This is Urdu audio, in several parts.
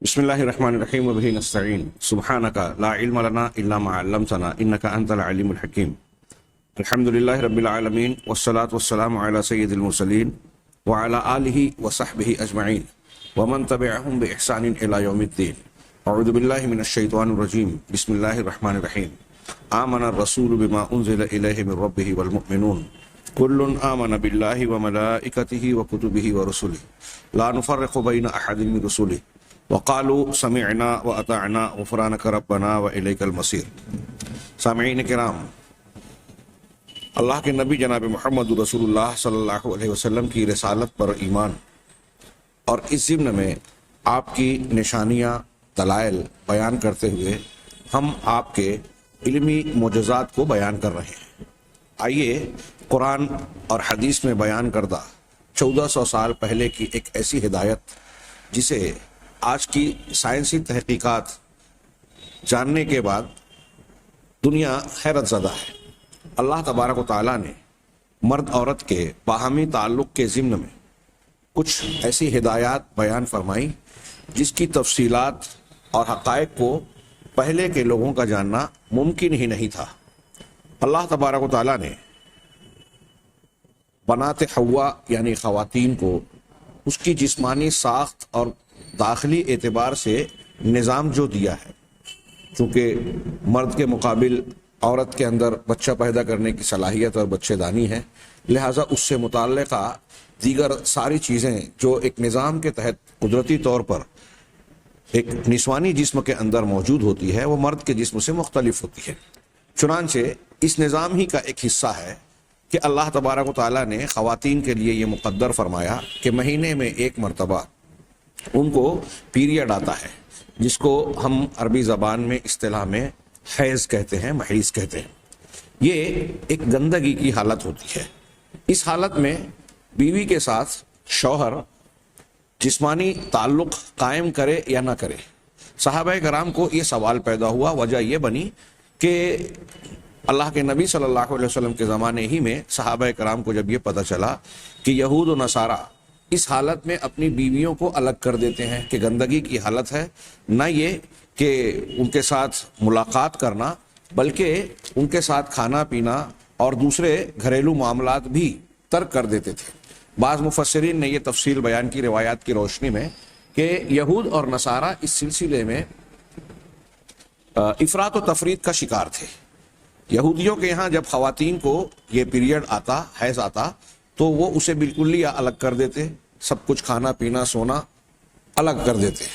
بسم اللہ الرحمن الرحیم وبہ نستعین سبحانک لا علم لنا الا ما علمتنا انک انت العلیم الحکیم الحمد للہ رب العالمین والصلاة والسلام علی سید المرسلین وعلی آلہ وصحبہ اجمعین ومن تبعہم بإحسان الی یوم الدین اعوذ باللہ من الشیطان الرجیم بسم اللہ الرحمن الرحیم آمن الرسول بما انزل الیہ من ربہ والمؤمنون کل آمن باللہ وملائکتہ وکتبہ ورسلہ لا نفرق بین احد من رسلہ وقالوا سمعنا واطعنا غفرانک ربنا والیک المصیر۔ سامعین کرام، اللہ کے نبی جناب محمد رسول اللہ صلی اللہ علیہ وسلم کی رسالت پر ایمان اور اس ضمن میں آپ کی نشانیاں دلائل بیان کرتے ہوئے ہم آپ کے علمی معجزات کو بیان کر رہے ہیں۔ آئیے قرآن اور حدیث میں بیان کردہ 1400 سال پہلے کی ایک ایسی ہدایت جسے آج کی سائنسی تحقیقات جاننے کے بعد دنیا حیرت زدہ ہے۔ اللہ تبارک و تعالیٰ نے مرد عورت کے باہمی تعلق کے ضمن میں کچھ ایسی ہدایات بیان فرمائی جس کی تفصیلات اور حقائق کو پہلے کے لوگوں کا جاننا ممکن ہی نہیں تھا۔ اللہ تبارک و تعالیٰ نے بنات حوا یعنی خواتین کو اس کی جسمانی ساخت اور داخلی اعتبار سے نظام جو دیا ہے، چونکہ مرد کے مقابل عورت کے اندر بچہ پیدا کرنے کی صلاحیت اور بچے دانی ہے، لہٰذا اس سے متعلقہ دیگر ساری چیزیں جو ایک نظام کے تحت قدرتی طور پر ایک نسوانی جسم کے اندر موجود ہوتی ہے وہ مرد کے جسم سے مختلف ہوتی ہے۔ چنانچہ اس نظام ہی کا ایک حصہ ہے کہ اللہ تبارک و تعالیٰ نے خواتین کے لیے یہ مقدر فرمایا کہ مہینے میں ایک مرتبہ ان کو پیریڈ آتا ہے، جس کو ہم عربی زبان میں اصطلاح میں حیض کہتے ہیں، محیض کہتے ہیں۔ یہ ایک گندگی کی حالت ہوتی ہے۔ اس حالت میں بیوی کے ساتھ شوہر جسمانی تعلق قائم کرے یا نہ کرے۔ صحابہ کرام کو یہ سوال پیدا ہوا، وجہ یہ بنی کہ اللہ کے نبی صلی اللہ علیہ وسلم کے زمانے ہی میں صحابہ کرام کو جب یہ پتہ چلا کہ یہود و نصارہ اس حالت میں اپنی بیویوں کو الگ کر دیتے ہیں کہ گندگی کی حالت ہے، نہ یہ کہ ان کے ساتھ ملاقات کرنا بلکہ ان کے ساتھ کھانا پینا اور دوسرے گھریلو معاملات بھی ترک کر دیتے تھے۔ بعض مفسرین نے یہ تفصیل بیان کی روایات کی روشنی میں کہ یہود اور نصارہ اس سلسلے میں افراط و تفریط کا شکار تھے۔ یہودیوں کے یہاں جب خواتین کو یہ پیریڈ آتا، حیض آتا، تو وہ اسے بالکل ہی الگ کر دیتے، سب کچھ کھانا پینا سونا الگ کر دیتے۔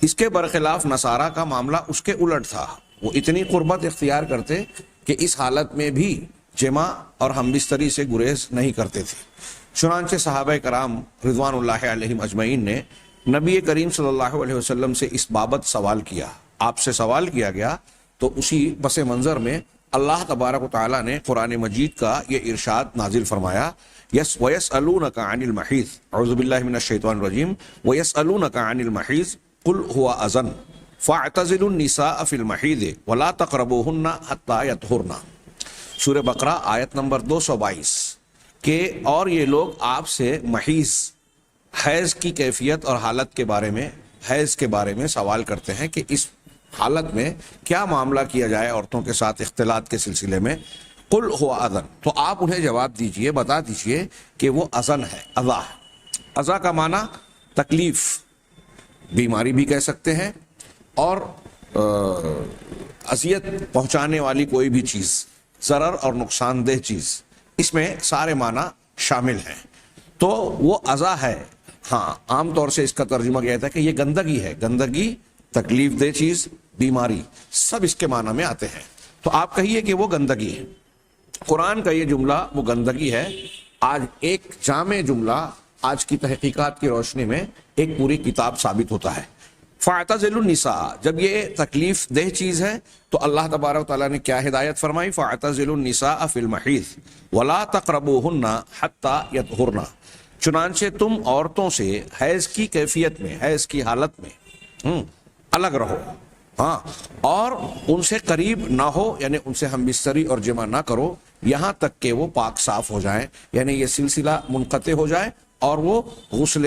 اس کے برخلاف نصارہ کا معاملہ اس کے الٹ تھا، وہ اتنی قربت اختیار کرتے کہ اس حالت میں بھی جماع اور ہم بستری سے گریز نہیں کرتے تھے۔ چنانچہ صحابہ کرام رضوان اللہ علیہم اجمعین نے نبی کریم صلی اللہ علیہ وسلم سے اس بابت سوال کیا۔ آپ سے سوال کیا گیا تو اسی پس منظر میں اللہ تبارک و تعالیٰ نے قرآن مجید کا یہ ارشاد نازل فرمایا، وَيَسْأَلُونَكَ عَنِ الْمَحِيضِ اعوذ باللہ من الشیطان الرجیم وَيَسْأَلُونَكَ عَنِ الْمَحِيضِ قُلْ هُوَ أَذًى فَاعْتَزِلُوا النِّسَاءَ فِي الْمَحِيضِ وَلَا تَقْرَبُوهُنَّ حَتَّى يَطْهُرْنَ۔ سورہ بقرہ آیت نمبر 222 کہ اور یہ لوگ آپ سے محیض حیض کی کیفیت اور حالت کے بارے میں، حیض کے بارے میں سوال کرتے ہیں کہ اس حالت میں کیا معاملہ کیا جائے عورتوں کے ساتھ اختلاط کے سلسلے میں۔ قل هو اذن، تو آپ انہیں جواب دیجئے، بتا دیجئے کہ وہ اذن ہے، اذا ہے۔ اذا کا معنی تکلیف، بیماری بھی کہہ سکتے ہیں، اور اذیت پہنچانے والی کوئی بھی چیز، ضرر اور نقصان دہ چیز، اس میں سارے معنی شامل ہیں۔ تو وہ اذا ہے۔ ہاں، عام طور سے اس کا ترجمہ کیا جاتا ہے کہ یہ گندگی ہے، گندگی، تکلیف دہ چیز، بیماری، سب اس کے معنی میں آتے ہیں۔ تو آپ کہیے کہ وہ گندگی ہے۔ قرآن کا یہ جملہ وہ گندگی ہے۔ آج ایک جامع جملہ آج کی تحقیقات کی روشنی میں ایک پوری کتاب ثابت ہوتا ہے۔ فَاعْتَزِلُوا النِّسَاءَ، جب یہ تکلیف دہ چیز ہے تو اللہ تبارک و تعالیٰ نے کیا ہدایت فرمائی؟ فَاعْتَزِلُوا النِّسَاءَ فِي الْمَحِيضِ وَلَا تَقْرَبُوهُنَّ حَتَّى يَطْهُرْنَ، چنانچہ تم عورتوں سے حیض کی کیفیت میں، حیض کی حالت میں الگ رہو، ہاں، اور ان سے قریب نہ ہو، یعنی ان سے ہم بستری اور جمع نہ کرو یہاں تک کہ وہ پاک صاف ہو جائیں، یعنی یہ سلسلہ منقطع ہو جائے اور وہ غسل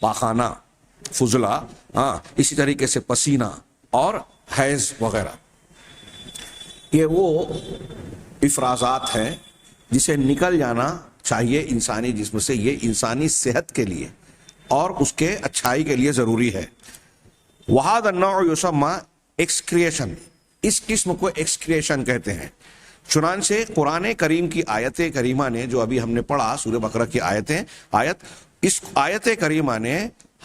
پاخانہ، فضلہ، اسی طریقے سے پسینہ اور حیض وغیرہ، یہ وہ افرازات ہیں جسے نکل جانا چاہیے انسانی جسم سے. یہ انسانی صحت کے لیے اور اس کے اچھائی کے لیے ضروری ہے. وَهَذَا النَّوْعُ يُسَمَّى ایکسکریشن، اس قسم کو ایکسکریشن کہتے ہیں. چنانچہ قرآن کریم کی آیت کریمہ نے، جو ابھی ہم نے پڑھا سورہ بقرہ کی آیت، اس آیت کریمہ نے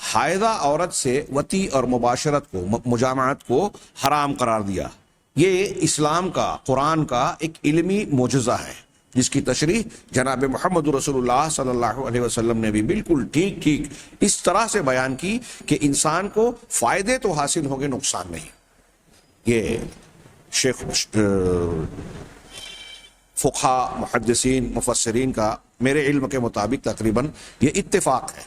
حائضہ عورت سے وطی اور مباشرت کو، مجامعت کو حرام قرار دیا. یہ اسلام کا، قرآن کا ایک علمی معجزہ ہے جس کی تشریح جناب محمد رسول اللہ صلی اللہ علیہ وسلم نے بھی بالکل ٹھیک اس طرح سے بیان کی کہ انسان کو فائدے تو حاصل ہوں گے، نقصان نہیں. یہ شیخ فقہا، محدثین، مفسرین کا میرے علم کے مطابق تقریباً یہ اتفاق ہے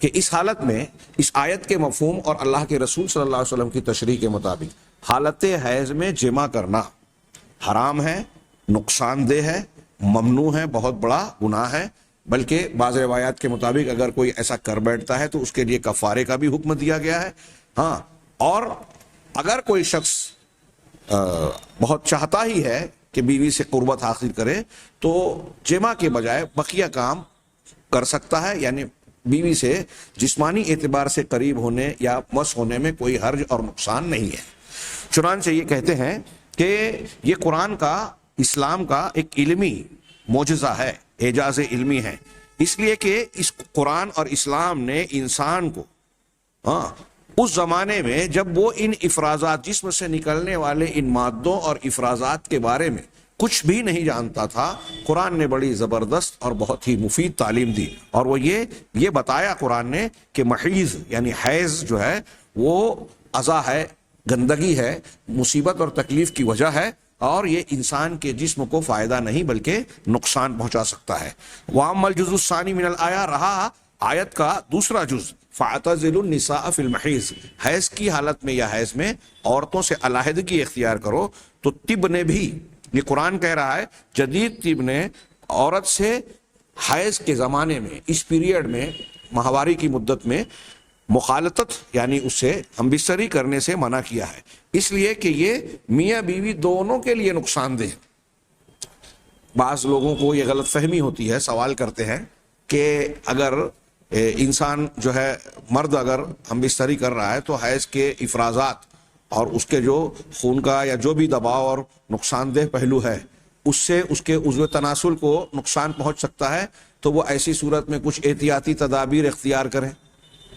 کہ اس حالت میں اس آیت کے مفہوم اور اللہ کے رسول صلی اللہ علیہ وسلم کی تشریح کے مطابق حالت حیض میں جمع کرنا حرام ہے، نقصان دہ ہے، ممنوع ہے، بہت بڑا گناہ ہے. بلکہ بعض روایات کے مطابق اگر کوئی ایسا کر بیٹھتا ہے تو اس کے لیے کفارے کا بھی حکم دیا گیا ہے. اور اگر کوئی شخص بہت چاہتا ہی ہے کہ بیوی سے قربت حاصل کرے تو جمع کے بجائے بقیہ کام کر سکتا ہے، یعنی بیوی سے جسمانی اعتبار سے قریب ہونے یا مس ہونے میں کوئی حرج اور نقصان نہیں ہے. چنانچہ یہ کہتے ہیں کہ یہ قرآن کا، اسلام کا ایک علمی معجزہ ہے، اعجاز علمی ہے، اس لیے کہ اس قرآن اور اسلام نے انسان کو اس زمانے میں جب وہ ان افرازات، جسم سے نکلنے والے ان مادوں اور افرازات کے بارے میں کچھ بھی نہیں جانتا تھا، قرآن نے بڑی زبردست اور بہت ہی مفید تعلیم دی. اور وہ یہ بتایا قرآن نے کہ محیض یعنی حیض جو ہے وہ اذا ہے، گندگی ہے، مصیبت اور تکلیف کی وجہ ہے، اور یہ انسان کے جسم کو فائدہ نہیں بلکہ نقصان پہنچا سکتا ہے. وَأَمَّا الْجُزُءُ الثَّانِي مِنَ الْآيَةِ، رہا آیت کا دوسرا جز، فَاعْتَزِلُوا النِّسَاءَ فِي الْمَحِيضِ، حیض کی حالت میں یا حیض میں عورتوں سے علیحدگی اختیار کرو. تو طب نے بھی، یہ قرآن کہہ رہا ہے، جدید طب نے عورت سے حیض کے زمانے میں، اس پیریڈ میں، ماہواری کی مدت میں مخالطت یعنی اس سے ہم بستری کرنے سے منع کیا ہے، اس لیے کہ یہ میاں بیوی دونوں کے لیے نقصان دہ. بعض لوگوں کو یہ غلط فہمی ہوتی ہے، سوال کرتے ہیں کہ اگر انسان جو ہے، مرد اگر ہم بستری کر رہا ہے تو حیض کے افرازات اور اس کے جو خون کا یا جو بھی دباؤ اور نقصان دہ پہلو ہے اس سے اس کے عضو تناسل کو نقصان پہنچ سکتا ہے، تو وہ ایسی صورت میں کچھ احتیاطی تدابیر اختیار کریں،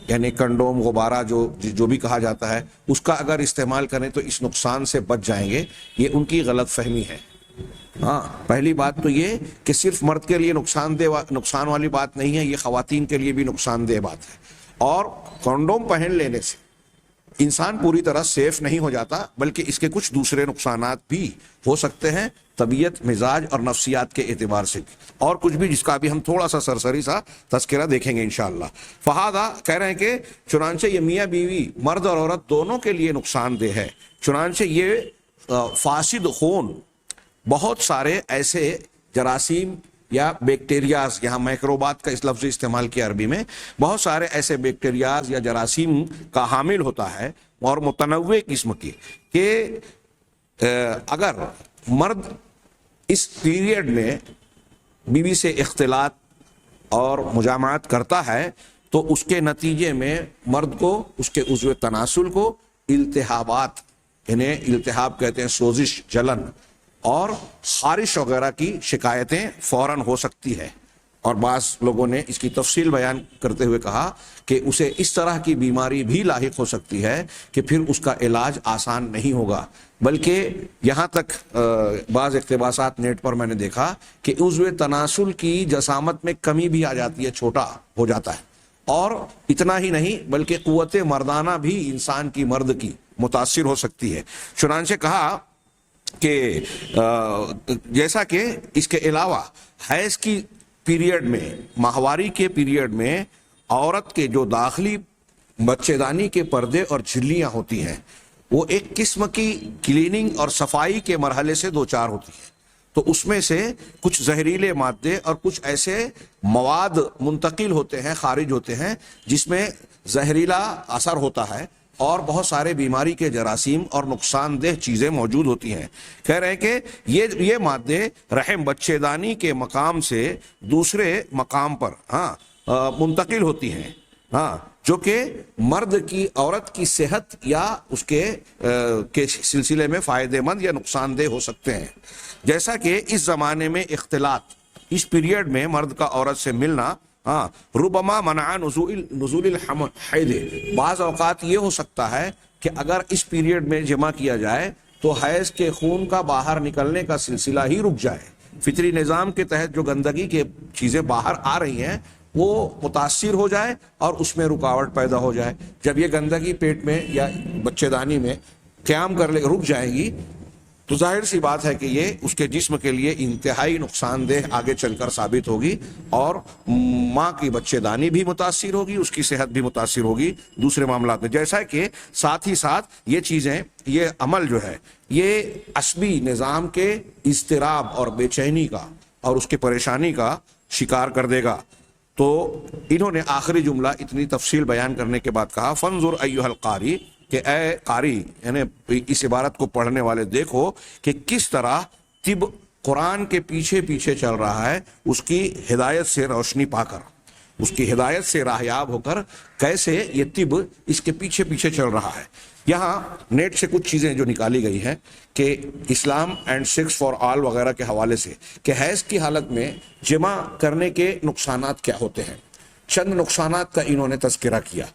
یعنی کنڈوم، غبارہ جو بھی کہا جاتا ہے، اس کا اگر استعمال کریں تو اس نقصان سے بچ جائیں گے. یہ ان کی غلط فہمی ہے. پہلی بات تو یہ کہ صرف مرد کے لیے نقصان والی بات نہیں ہے، یہ خواتین کے لیے بھی نقصان دہ بات ہے. اور کنڈوم پہن لینے سے انسان پوری طرح سیف نہیں ہو جاتا، بلکہ اس کے کچھ دوسرے نقصانات بھی ہو سکتے ہیں، طبیعت، مزاج اور نفسیات کے اعتبار سے بھی، اور کچھ بھی جس کا بھی ہم تھوڑا سا سرسری سا تذکرہ دیکھیں گے انشاءاللہ. فہذا کہہ رہے ہیں کہ چنانچہ یہ میاں بیوی، مرد اور عورت دونوں کے لیے نقصان دہ ہے. چنانچہ یہ فاسد خون بہت سارے ایسے جراثیم یا بیکٹیریاز، یہاں میکروبات کا اس لفظ استعمال کیا عربی میں، بہت سارے ایسے بیکٹیریاز یا جراثیم کا حامل ہوتا ہے اور متنوع قسم کی، کہ اگر مرد اس پیریڈ میں بیوی سے اختلاط اور مجامعات کرتا ہے تو اس کے نتیجے میں مرد کو، اس کے عضو تناسل کو التہابات، انہیں التہاب کہتے ہیں، سوزش، جلن اور خارش وغیرہ کی شکایتیں فوراً ہو سکتی ہے. اور بعض لوگوں نے اس کی تفصیل بیان کرتے ہوئے کہا کہ اسے اس طرح کی بیماری بھی لاحق ہو سکتی ہے کہ پھر اس کا علاج آسان نہیں ہوگا، بلکہ یہاں تک بعض اقتباسات نیٹ پر میں نے دیکھا کہ عضو تناسل کی جسامت میں کمی بھی آ جاتی ہے، چھوٹا ہو جاتا ہے. اور اتنا ہی نہیں بلکہ قوت مردانہ بھی انسان کی، مرد کی متاثر ہو سکتی ہے. چنانچہ کہا کہ جیسا کہ اس کے علاوہ حیض کی پیریڈ میں، ماہواری کے پیریڈ میں عورت کے جو داخلی بچے دانی کے پردے اور جھلیاں ہوتی ہیں وہ ایک قسم کی کلیننگ اور صفائی کے مرحلے سے دوچار ہوتی ہیں. تو اس میں سے کچھ زہریلے مادے اور کچھ ایسے مواد منتقل ہوتے ہیں، خارج ہوتے ہیں، جس میں زہریلا اثر ہوتا ہے اور بہت سارے بیماری کے جراثیم اور نقصان دہ چیزیں موجود ہوتی ہیں۔ کہہ رہے ہیں کہ یہ مادے رحم بچے دانی کے مقام سے دوسرے مقام پر منتقل ہوتی ہیں، جو کہ مرد کی عورت کی صحت یا اس کے سلسلے میں فائدہ مند یا نقصان دہ ہو سکتے ہیں۔ جیسا کہ اس زمانے میں اختلاط، اس پیریڈ میں مرد کا عورت سے ملنا ربما منع نزول الحید، بعض اوقات یہ ہو سکتا ہے کہ اگر اس پیریڈ میں جمع کیا جائے تو حیض کے خون کا باہر نکلنے کا سلسلہ ہی رک جائے۔ فطری نظام کے تحت جو گندگی کے چیزیں باہر آ رہی ہیں وہ متاثر ہو جائے اور اس میں رکاوٹ پیدا ہو جائے۔ جب یہ گندگی پیٹ میں یا بچے دانی میں قیام کر لے رک جائے گی تو ظاہر سی بات ہے کہ یہ اس کے جسم کے لیے انتہائی نقصان دہ آگے چل کر ثابت ہوگی، اور ماں کی بچے دانی بھی متاثر ہوگی، اس کی صحت بھی متاثر ہوگی دوسرے معاملات میں۔ جیسا کہ ساتھ ہی ساتھ یہ چیزیں، یہ عمل جو ہے یہ عصبی نظام کے اضطراب اور بے چینی کا اور اس کے پریشانی کا شکار کر دے گا۔ تو انہوں نے آخری جملہ اتنی تفصیل بیان کرنے کے بعد کہا فانظر ایھا القاری، کہ اے قاری یعنی اس عبارت کو پڑھنے والے دیکھو کہ کس طرح طب قرآن کے پیچھے پیچھے چل رہا ہے، اس کی ہدایت سے روشنی پا کر، اس کی ہدایت سے راہیاب ہو کر کیسے یہ طب اس کے پیچھے پیچھے چل رہا ہے۔ یہاں نیٹ سے کچھ چیزیں جو نکالی گئی ہیں کہ اسلام اینڈ سیکس فار آل وغیرہ کے حوالے سے کہ حیض کی حالت میں جمع کرنے کے نقصانات کیا ہوتے ہیں، چند نقصانات کا انہوں نے تذکرہ کیا۔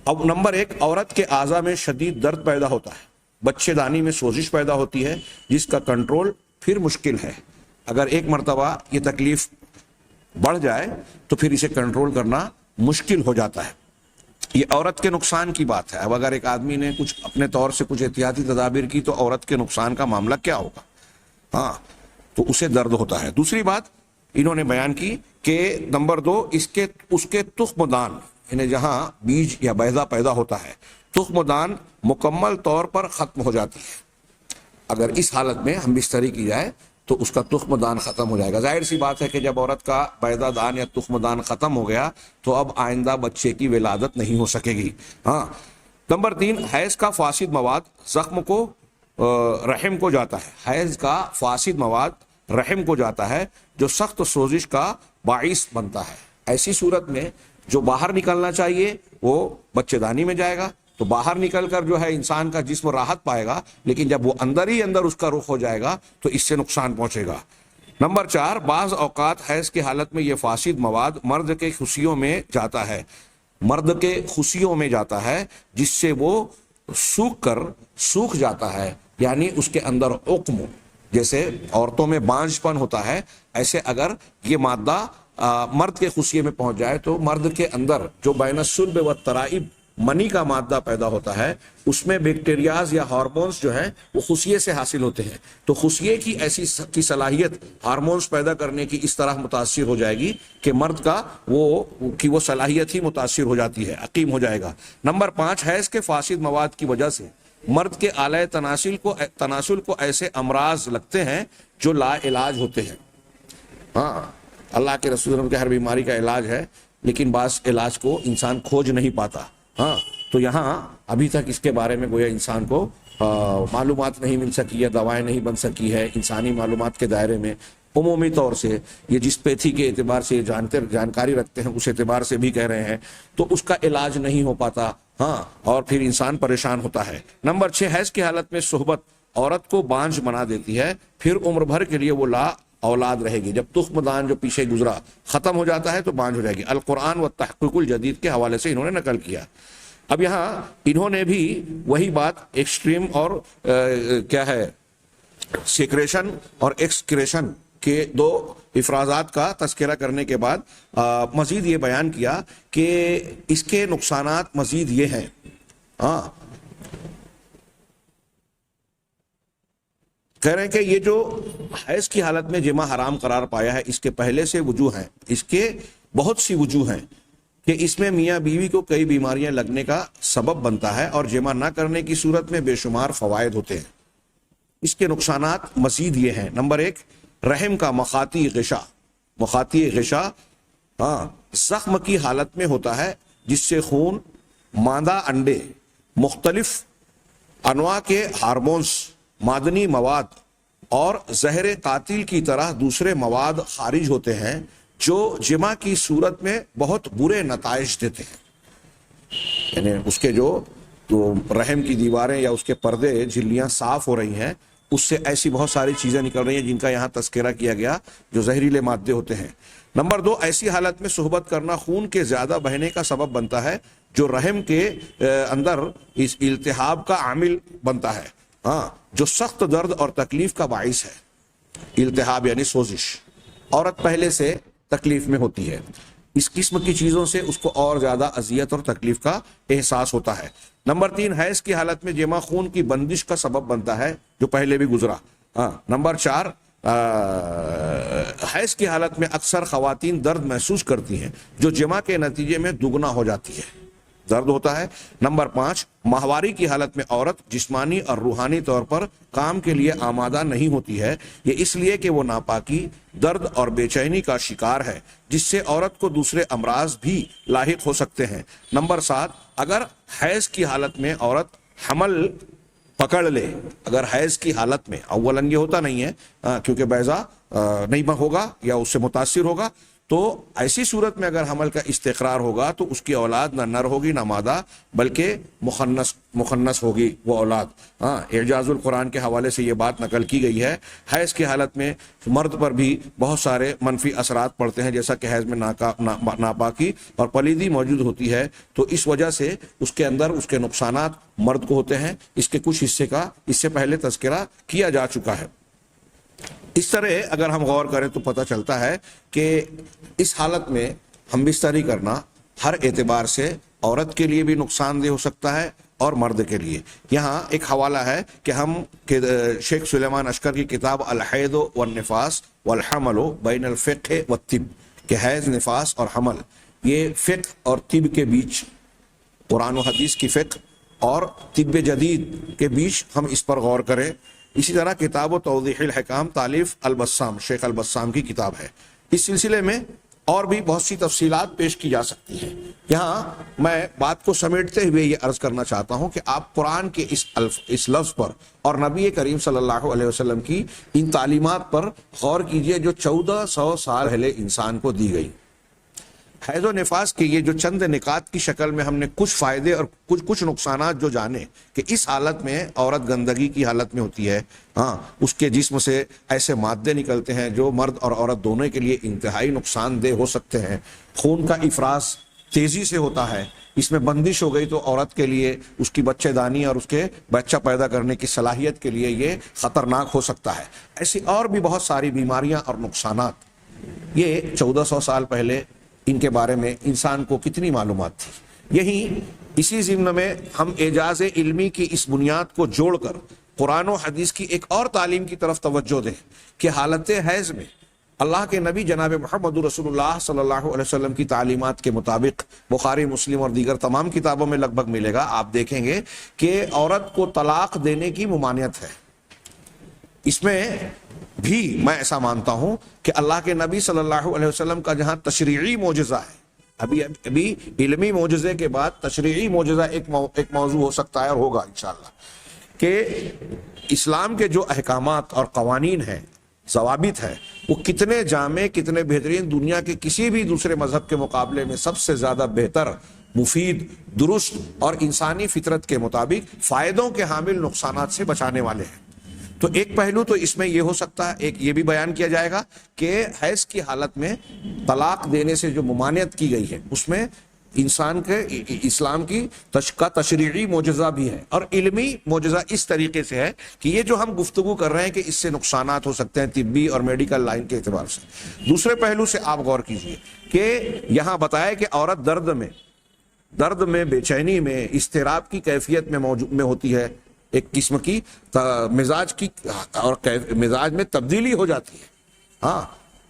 اب نمبر 1، عورت کے اعضاء میں شدید درد پیدا ہوتا ہے، بچے دانی میں سوزش پیدا ہوتی ہے جس کا کنٹرول پھر مشکل ہے۔ اگر ایک مرتبہ یہ تکلیف بڑھ جائے تو پھر اسے کنٹرول کرنا مشکل ہو جاتا ہے۔ یہ عورت کے نقصان کی بات ہے۔ اب اگر ایک آدمی نے کچھ اپنے طور سے کچھ احتیاطی تدابیر کی تو عورت کے نقصان کا معاملہ کیا ہوگا؟ تو اسے درد ہوتا ہے۔ دوسری بات انہوں نے بیان کی کہ نمبر 2، اس کے تخم دان، یعنی جہاں بیج یا بیضہ پیدا ہوتا ہے، تخم دان مکمل طور پر ختم ہو جاتی ہے۔ اگر اس حالت میں ہم بستری کی جائے تو اس کا تخم دان ختم ہو جائے گا۔ ظاہر سی بات ہے کہ جب عورت کا بیضہ دان یا تخم دان ختم ہو گیا تو اب آئندہ بچے کی ولادت نہیں ہو سکے گی۔ نمبر 3، حیض کا فاسد مواد زخم کو رحم کو جاتا ہے۔ حیض کا فاسد مواد رحم کو جاتا ہے جو سخت سوزش کا باعث بنتا ہے۔ ایسی صورت میں جو باہر نکلنا چاہیے وہ بچے دانی میں جائے گا، تو باہر نکل کر جو ہے انسان کا جسم راحت پائے گا، لیکن جب وہ اندر ہی اندر اس کا رخ ہو جائے گا تو اس سے نقصان پہنچے گا۔ نمبر 4، بعض اوقات حیض کی حالت میں یہ فاسد مواد مرد کے خصیوں میں جاتا ہے، مرد کے خصیوں میں جاتا ہے، جس سے وہ سوکھ جاتا ہے، یعنی اس کے اندر عقم، جیسے عورتوں میں بانجھ پن ہوتا ہے، ایسے اگر یہ مادہ مرد کے خصیے میں پہنچ جائے تو مرد کے اندر جو بین الصلب والترائب منی کا مادہ پیدا ہوتا ہے، اس میں بیکٹیریاز یا ہارمونز جو ہیں وہ خصیے سے حاصل ہوتے ہیں، تو خصیے کی ایسی کی صلاحیت ہارمونز پیدا کرنے کی اس طرح متاثر ہو جائے گی کہ مرد کا وہ صلاحیت ہی متاثر ہو جاتی ہے، عقیم ہو جائے گا۔ نمبر 5، حیض کے فاسد مواد کی وجہ سے مرد کے آلۂ تناسل کو ایسے امراض لگتے ہیں جو لا علاج ہوتے ہیں۔ اللہ کے رسول کے ہر بیماری کا علاج ہے، لیکن بعض علاج کو انسان کھوج نہیں پاتا۔ تو یہاں ابھی تک اس کے بارے میں گویا انسان کو معلومات نہیں مل سکی ہے، دوائیں نہیں بن سکی ہے انسانی معلومات کے دائرے میں۔ عمومی طور سے یہ جس پیتھی کے اعتبار سے جانکاری رکھتے ہیں اس اعتبار سے بھی کہہ رہے ہیں، تو اس کا علاج نہیں ہو پاتا، اور پھر انسان پریشان ہوتا ہے۔ نمبر 6، حیض کی حالت میں صحبت عورت کو بانجھ بنا دیتی ہے، پھر عمر بھر کے لیے وہ لا اولاد رہے گی۔ جب تخم دان جو پیچھے گزرا ختم ہو جاتا ہے تو بانجھ ہو جائے گی۔ القرآن و تحقیق الجدید کے حوالے سے انہوں نے نقل کیا۔ اب یہاں انہوں نے بھی وہی بات ایکسٹریم اور کیا ہے سیکریشن اور ایکسکریشن کے 2 افرازات کا تذکرہ کرنے کے بعد مزید یہ بیان کیا کہ اس کے نقصانات مزید یہ ہیں۔ کہہ رہے ہیں کہ یہ جو حیض کی حالت میں جمع حرام قرار پایا ہے، اس کے پہلے سے وجوہ ہیں، اس کے بہت سی وجوہ ہیں کہ اس میں میاں بیوی کو کئی بیماریاں لگنے کا سبب بنتا ہے اور جمع نہ کرنے کی صورت میں بے شمار فوائد ہوتے ہیں۔ اس کے نقصانات مزید یہ ہیں۔ نمبر 1، رحم کا مخاطی غشا زخم کی حالت میں ہوتا ہے، جس سے خون، مادہ انڈے، مختلف انواع کے ہارمونز، معدنی مواد اور زہر قاتل کی طرح دوسرے مواد خارج ہوتے ہیں جو جمع کی صورت میں بہت برے نتائج دیتے ہیں۔ یعنی اس کے جو رحم کی دیواریں یا اس کے پردے، جھلیاں صاف ہو رہی ہیں، اس سے ایسی بہت ساری چیزیں نکل رہی ہیں جن کا یہاں تذکرہ کیا گیا، جو زہریلے مادے ہوتے ہیں۔ نمبر 2، ایسی حالت میں صحبت کرنا خون کے زیادہ بہنے کا سبب بنتا ہے، جو رحم کے اندر اس التہاب کا عامل بنتا ہے، جو سخت درد اور تکلیف کا باعث ہے۔ التہاب یعنی سوزش، عورت پہلے سے تکلیف میں ہوتی ہے، اس قسم کی چیزوں سے اس کو اور زیادہ اذیت اور تکلیف کا احساس ہوتا ہے۔ نمبر 3، حیض کی حالت میں جمع خون کی بندش کا سبب بنتا ہے، جو پہلے بھی گزرا۔ نمبر 4، حیض کی حالت میں اکثر خواتین درد محسوس کرتی ہیں، جو جمع کے نتیجے میں دگنا ہو جاتی ہے، درد ہوتا ہے۔ نمبر 5، ماہواری کی حالت میں عورت جسمانی اور روحانی طور پر کام کے لیے آمادہ نہیں ہوتی ہے، یہ اس لیے کہ وہ ناپاکی، درد اور بے چینی کا شکار ہے، جس سے عورت کو دوسرے امراض بھی لاحق ہو سکتے ہیں۔ نمبر 7، اگر حیض کی حالت میں عورت حمل پکڑ لے، اگر حیض کی حالت میں، اولاً یہ ہوتا نہیں ہے کیونکہ بیضا نہیں ہوگا یا اس سے متاثر ہوگا، تو ایسی صورت میں اگر حمل کا استقرار ہوگا تو اس کی اولاد نہ نر ہوگی نہ مادہ، بلکہ مخنث ہوگی وہ اولاد۔ اعجاز القرآن کے حوالے سے یہ بات نقل کی گئی ہے۔ حیض کی حالت میں مرد پر بھی بہت سارے منفی اثرات پڑتے ہیں، جیسا کہ حیض میں ناپاکی اور پلیدی موجود ہوتی ہے، تو اس وجہ سے اس کے اندر اس کے نقصانات مرد کو ہوتے ہیں۔ اس کے کچھ حصے کا اس سے پہلے تذکرہ کیا جا چکا ہے۔ اس طرح اگر ہم غور کریں تو پتہ چلتا ہے کہ اس حالت میں ہم بستری کرنا ہر اعتبار سے عورت کے لیے بھی نقصان دہ ہو سکتا ہے اور مرد کے لیے۔ یہاں ایک حوالہ ہے کہ شیخ سلیمان اشکر کی کتاب الحید والنفاس والحمل بین الفقہ والطب، کہ حیض، نفاس اور حمل یہ فقہ اور طب کے بیچ، قرآن و حدیث کی فقہ اور طب جدید کے بیچ ہم اس پر غور کریں۔ اسی طرح کتاب و توضیح الحکام تالیف البسام، شیخ البسام کی کتاب ہے۔ اس سلسلے میں اور بھی بہت سی تفصیلات پیش کی جا سکتی ہیں۔ یہاں میں بات کو سمیٹتے ہوئے یہ عرض کرنا چاہتا ہوں کہ آپ قرآن کے اس لفظ پر اور نبی کریم صلی اللہ علیہ وسلم کی ان تعلیمات پر غور کیجئے، جو 1400 سال پہلے انسان کو دی گئی۔ حیض و نفاس کے یہ جو چند نکات کی شکل میں ہم نے کچھ فائدے اور کچھ نقصانات جو جانے، کہ اس حالت میں عورت گندگی کی حالت میں ہوتی ہے، اس کے جسم سے ایسے مادے نکلتے ہیں جو مرد اور عورت دونوں کے لیے انتہائی نقصان دہ ہو سکتے ہیں۔ خون کا افراز تیزی سے ہوتا ہے، اس میں بندش ہو گئی تو عورت کے لیے اس کی بچے دانی اور اس کے بچہ پیدا کرنے کی صلاحیت کے لیے یہ خطرناک ہو سکتا ہے۔ ایسی اور بھی بہت ساری بیماریاں اور نقصانات، یہ 1400 سال پہلے ان کے بارے میں انسان کو کتنی معلومات تھی۔ اسی ضمن میں ہم اعجاز علمی کی اس بنیاد کو جوڑ کر قرآن و حدیث کی ایک اور تعلیم کی طرف توجہ دیں کہ حالت حیض میں اللہ کے نبی جناب محمد رسول اللہ صلی اللہ علیہ وسلم کی تعلیمات کے مطابق بخاری، مسلم اور دیگر تمام کتابوں میں لگ بھگ ملے گا، آپ دیکھیں گے کہ عورت کو طلاق دینے کی ممانعت ہے۔ اس میں بھی میں ایسا مانتا ہوں کہ اللہ کے نبی صلی اللہ علیہ وسلم کا جہاں تشریعی معجزہ ہے، ابھی علمی معجزے کے بعد تشریعی معجزہ ایک موضوع ہو سکتا ہے اور ہوگا انشاءاللہ، کہ اسلام کے جو احکامات اور قوانین ہیں، ضوابط ہیں، وہ کتنے جامع، کتنے بہترین، دنیا کے کسی بھی دوسرے مذہب کے مقابلے میں سب سے زیادہ بہتر، مفید، درست اور انسانی فطرت کے مطابق فائدوں کے حامل، نقصانات سے بچانے والے ہیں۔ تو ایک پہلو تو اس میں یہ ہو سکتا ہے، ایک یہ بھی بیان کیا جائے گا کہ حیض کی حالت میں طلاق دینے سے جو ممانعت کی گئی ہے، اس میں انسان کے اسلام کی تشریعی معجزہ بھی ہے اور علمی معجزہ اس طریقے سے ہے کہ یہ جو ہم گفتگو کر رہے ہیں کہ اس سے نقصانات ہو سکتے ہیں طبی اور میڈیکل لائن کے اعتبار سے۔ دوسرے پہلو سے آپ غور کیجئے کہ یہاں بتایا کہ عورت درد میں، بے چینی میں، اضطراب کی کیفیت میں ہوتی ہے، ایک قسم کی مزاج کی اور مزاج میں تبدیلی ہو جاتی ہے۔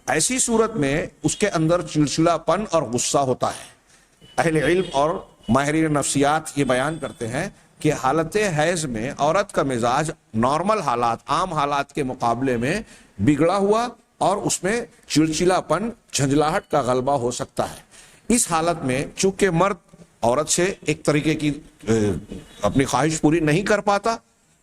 ایسی صورت میں اس کے اندر چڑچڑا پن اور غصہ ہوتا ہے۔ اہل علم اور ماہرین نفسیات یہ بیان کرتے ہیں کہ حالت حیض میں عورت کا مزاج نارمل حالات، عام حالات کے مقابلے میں بگڑا ہوا اور اس میں چڑچڑا پن، جھنجھلاہٹ کا غلبہ ہو سکتا ہے۔ اس حالت میں چونکہ مرد عورت سے ایک طریقے کی اپنی خواہش پوری نہیں کر پاتا،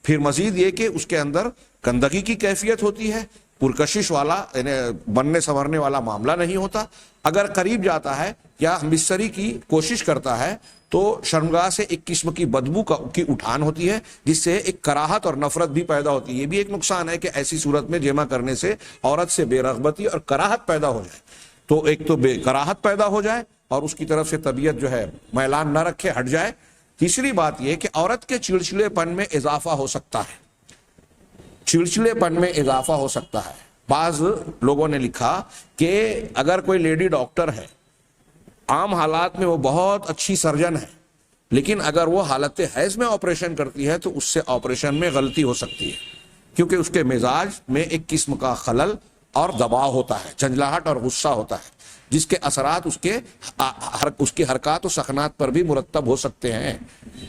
پھر مزید یہ کہ اس کے اندر گندگی کی کیفیت ہوتی ہے، پرکشش والا یعنی بننے سنورنے والا معاملہ نہیں ہوتا، اگر قریب جاتا ہے یا ہمبستری کی کوشش کرتا ہے تو شرمگاہ سے ایک قسم کی بدبو کی اٹھان ہوتی ہے، جس سے ایک کراہت اور نفرت بھی پیدا ہوتی ہے۔ یہ بھی ایک نقصان ہے کہ ایسی صورت میں جمع کرنے سے عورت سے بے رغبتی اور کراہت پیدا ہو جائے، تو ایک تو بے کراہت پیدا ہو جائے اور اس کی طرف سے طبیعت جو ہے میلان نہ رکھے، ہٹ جائے۔ تیسری بات یہ کہ عورت کے چڑچڑے پن میں اضافہ ہو سکتا ہے، چڑچڑے پن میں اضافہ ہو سکتا ہے۔ بعض لوگوں نے لکھا کہ اگر کوئی لیڈی ڈاکٹر ہے، عام حالات میں وہ بہت اچھی سرجن ہے، لیکن اگر وہ حالت حیض میں آپریشن کرتی ہے تو اس سے آپریشن میں غلطی ہو سکتی ہے، کیونکہ اس کے مزاج میں ایک قسم کا خلل اور دباؤ ہوتا ہے، جھنجھلاہٹ اور غصہ ہوتا ہے، جس کے اثرات اس کی حرکات و سکنات پر بھی مرتب ہو سکتے ہیں۔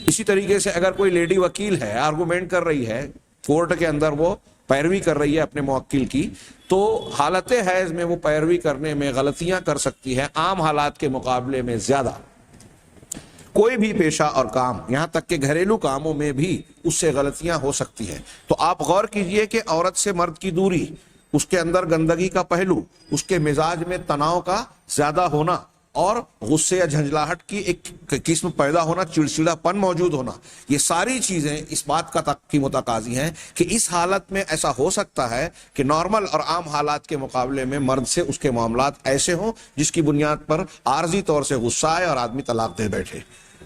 اسی طریقے سے اگر کوئی لیڈی وکیل ہے، آرگومنٹ کر رہی ہے کورٹ کے اندر، وہ پیروی کر رہی ہے اپنے موکل کی، تو حالت حیض میں وہ پیروی کرنے میں غلطیاں کر سکتی ہے، عام حالات کے مقابلے میں زیادہ۔ کوئی بھی پیشہ اور کام، یہاں تک کہ گھریلو کاموں میں بھی اس سے غلطیاں ہو سکتی ہیں۔ تو آپ غور کیجئے کہ عورت سے مرد کی دوری، اس کے اندر گندگی کا پہلو، اس کے مزاج میں تناؤ کا زیادہ ہونا اور غصے یا جھنجھلاہٹ کی ایک قسم پیدا ہونا، چڑچڑا پن موجود ہونا، یہ ساری چیزیں اس بات کی متقاضی ہیں کہ اس حالت میں ایسا ہو سکتا ہے کہ نارمل اور عام حالات کے مقابلے میں مرد سے اس کے معاملات ایسے ہوں جس کی بنیاد پر عارضی طور سے غصہ آئے اور آدمی طلاق دے بیٹھے۔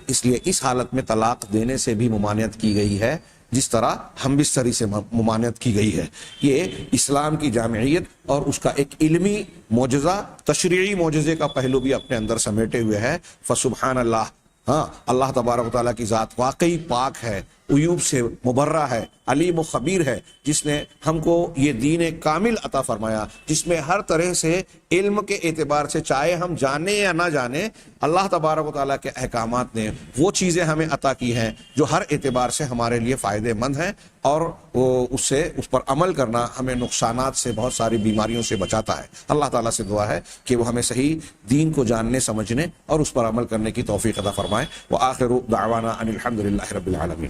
اس لیے اس حالت میں طلاق دینے سے بھی ممانعت کی گئی ہے، جس طرح ہمبستری سے ممانعت کی گئی ہے۔ یہ اسلام کی جامعیت اور اس کا ایک علمی معجزہ، تشریعی معجزے کا پہلو بھی اپنے اندر سمیٹے ہوئے ہے۔ فسبحان اللہ، ہاں، اللہ تبارک و تعالیٰ کی ذات واقعی پاک ہے، عیوب سے مبرہ ہے، علیم و خبیر ہے، جس نے ہم کو یہ دین کامل عطا فرمایا، جس میں ہر طرح سے علم کے اعتبار سے، چاہے ہم جانیں یا نہ جانیں، اللہ تبارک و تعالیٰ کے احکامات نے وہ چیزیں ہمیں عطا کی ہیں جو ہر اعتبار سے ہمارے لیے فائدہ مند ہیں، اور اس پر عمل کرنا ہمیں نقصانات سے، بہت ساری بیماریوں سے بچاتا ہے۔ اللہ تعالیٰ سے دعا ہے کہ وہ ہمیں صحیح دین کو جاننے، سمجھنے اور اس پر عمل کرنے کی توفیق عطا فرمائے۔ وآخر دعوانا ان الحمد للہ رب العالمین۔